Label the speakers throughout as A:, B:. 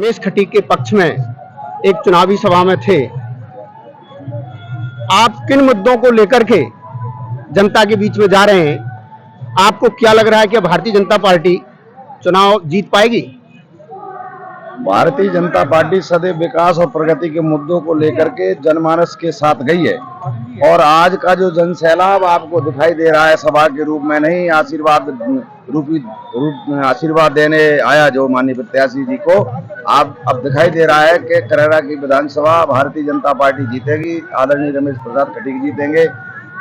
A: रमेश खटीक के पक्ष में एक चुनावी सभा में थे। आप किन मुद्दों को लेकर के जनता के बीच में जा रहे हैं? आपको क्या लग रहा है कि भारतीय जनता पार्टी चुनाव जीत पाएगी?
B: भारतीय जनता पार्टी सदैव विकास और प्रगति के मुद्दों को लेकर के जनमानस के साथ गई है और आज का जो जनसैलाब आपको दिखाई दे रहा है सभा के रूप में नहीं, आशीर्वाद देने आया जो माननीय प्रत्याशी जी को, आप अब दिखाई दे रहा है कि करेरा की विधानसभा भारतीय जनता पार्टी जीतेगी, आदरणीय रमेश प्रसाद खटीक जीतेंगे।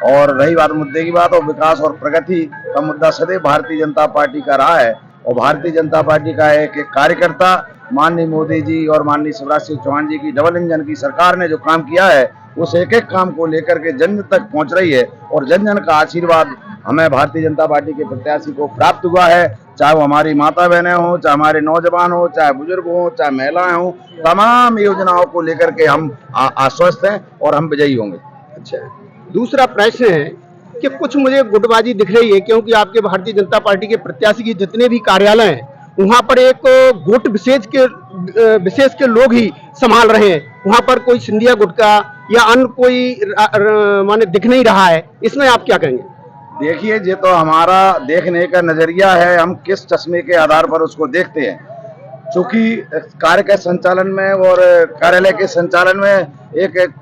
B: और रही बात मुद्दे की बात, और विकास और प्रगति का मुद्दा सदैव भारतीय जनता पार्टी का रहा है और भारतीय जनता पार्टी का एक कार्यकर्ता माननीय मोदी जी और माननीय शिवराज सिंह चौहान जी की डबल इंजन की सरकार ने जो काम किया है उस एक एक काम को लेकर के जन जन तक पहुंच रही है और जन जन का आशीर्वाद हमें भारतीय जनता पार्टी के प्रत्याशी को प्राप्त हुआ है। चाहे वो हमारी माता बहनें हों, चाहे हमारे नौजवान हो, चाहे बुजुर्ग हो, चाहे महिलाएं हों, तमाम योजनाओं को लेकर के हम आश्वस्त हैं और हम विजयी होंगे।
A: अच्छा, दूसरा प्रश्न है कि कुछ मुझे गुटबाजी दिख रही है, क्योंकि आपके भारतीय जनता पार्टी के प्रत्याशी के जितने भी कार्यालय हैं वहां पर एक गुट विशेष के लोग ही संभाल रहे हैं। वहां पर कोई सिंधिया गुट का या अन्य कोई माने दिख नहीं रहा है, इसमें आप क्या कहेंगे?
B: देखिए, ये तो हमारा देखने का नजरिया है, हम किस चश्मे के आधार पर उसको देखते हैं। चूंकि कार्य के संचालन में और कार्यालय के संचालन में एक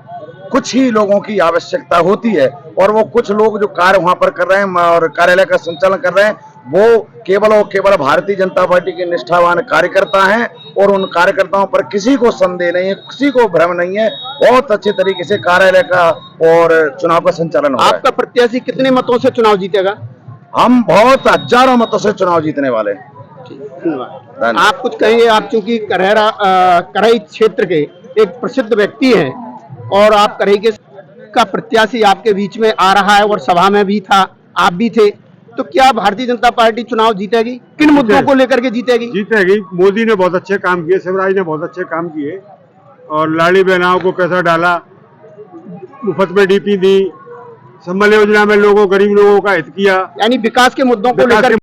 B: कुछ ही लोगों की आवश्यकता होती है और वो कुछ लोग जो कार्य वहां पर कर रहे हैं और कार्यालय का संचालन कर रहे हैं वो केवल और केवल भारतीय जनता पार्टी के निष्ठावान कार्यकर्ता हैं और उन कार्यकर्ताओं पर किसी को संदेह नहीं है, किसी को भ्रम नहीं है। बहुत अच्छे तरीके से कार्यालय का और चुनाव का संचालन हो रहा है।
A: आपका प्रत्याशी कितने मतों से चुनाव जीतेगा?
B: हम बहुत हजारों मतों से चुनाव जीतने वाले हैं।
A: धन्यवाद। आप कुछ कहेंगे? आप चूंकि करई क्षेत्र के एक प्रसिद्ध व्यक्ति हैं और आप करई के का प्रत्याशी आपके बीच में आ रहा है और सभा में भी था, आप भी थे, तो क्या भारतीय जनता पार्टी चुनाव जीतेगी? किन मुद्दों को लेकर के जीतेगी?
C: जीतेगी। मोदी ने बहुत अच्छे काम किए, शिवराज ने बहुत अच्छे काम किए और लाड़ी बहनाओं को पैसा डाला, मुफ्त में डीपी दी, संबल योजना में गरीब लोगों का हित किया,
A: यानी विकास के मुद्दों को लेकर